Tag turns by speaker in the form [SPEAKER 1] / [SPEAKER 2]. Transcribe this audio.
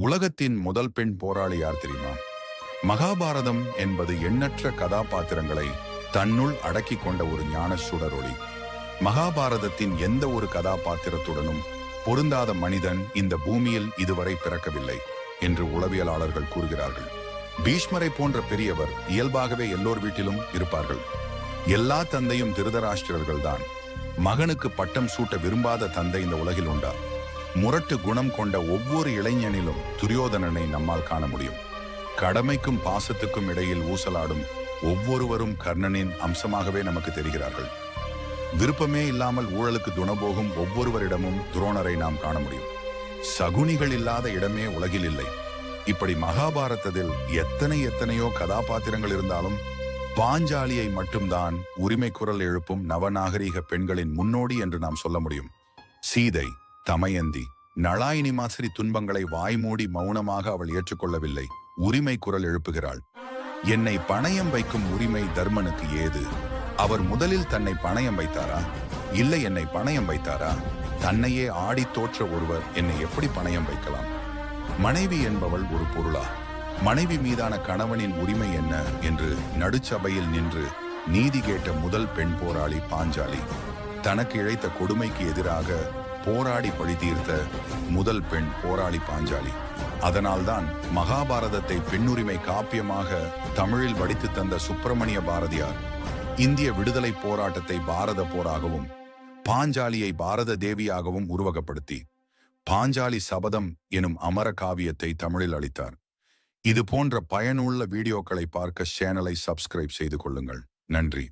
[SPEAKER 1] உலகத்தின் முதல் பெண் போராளி யார் தெரியுமா? மகாபாரதம் என்பது எண்ணற்ற கதாபாத்திரங்களை தன்னுள் அடக்கிக் கொண்ட ஒரு ஞான சுடரொளி. மகாபாரதத்தின் எந்த ஒரு கதாபாத்திரத்துடனும் பொருந்தாத மனிதன் இந்த பூமியில் இதுவரை பிறக்கவில்லை என்று உளவியலாளர்கள் கூறுகிறார்கள். பீஷ்மரை போன்ற பெரியவர் இயல்பாகவே எல்லோர் வீட்டிலும் இருப்பார்கள். எல்லா தந்தையும் திருதராஷ்டிரர்கள்தான். மகனுக்கு பட்டம் சூட்ட விரும்பாத தந்தை இந்த உலகில் உண்டா? முரட்டு குணம் கொண்ட ஒவ்வொரு இளைஞனிலும் துரியோதனனை நம்மால் காண முடியும். கடமைக்கும் பாசத்துக்கும் இடையில் ஊசலாடும் ஒவ்வொருவரும் கர்ணனின் அம்சமாகவே நமக்கு தெரிகிறார்கள். விருப்பமே இல்லாமல் ஊழலுக்கு துணபோகும் ஒவ்வொருவரிடமும் துரோணரை நாம் காண முடியும். சகுனிகள் இல்லாத இடமே உலகில் இல்லை. இப்படி மகாபாரதத்தில் எத்தனையோ கதாபாத்திரங்கள் இருந்தாலும் பாஞ்சாலியை மட்டும்தான் உரிமை குரல் எழுப்பும் நவநாகரீக பெண்களின் முன்னோடி என்று நாம் சொல்ல முடியும். சீதை, தமயந்தி, நளாயினி மாதிரி துன்பங்களை வாய்மூடி மௌனமாக அவள் ஏற்றுக்கொள்ளவில்லை. உரிமை குரல் எழுப்புகிறாள். என்னை பணயம் வைக்கும் உரிமை தர்மனுக்கு ஏது? அவர் முதலில் தன்னை பணயம் வைத்தாரா? இல்லை, என்னை பணயம் வைத்தாரா? தன்னையே ஆடி தோற்ற ஒருவர் என்னை எப்படி பணயம் வைக்கலாம்? மனைவி என்பவள் ஒரு பொருளா? மனைவி மீதான கணவனின் உரிமை என்ன என்று நடுச்சபையில் நின்று நீதி கேட்ட முதல் பெண் போராளி பாஞ்சாலி. தனக்கு இழைத்த கொடுமைக்கு எதிராக போராடி பழி தீர்த்த முதல் பெண் போராளி பாஞ்சாலி. அதனால்தான் மகாபாரதத்தை பெண்ணுரிமை காப்பியமாக தமிழில் வடித்து தந்த சுப்பிரமணிய பாரதியார் இந்திய விடுதலை போராட்டத்தை பாரத போராகவும் பாஞ்சாலியை பாரத தேவியாகவும் உருவகப்படுத்தி பாஞ்சாலி சபதம் எனும் அமர காவியத்தை தமிழில் அளித்தார். இது போன்ற பயனுள்ள வீடியோக்களை பார்க்க சேனலை சப்ஸ்கிரைப் செய்து கொள்ளுங்கள். நன்றி.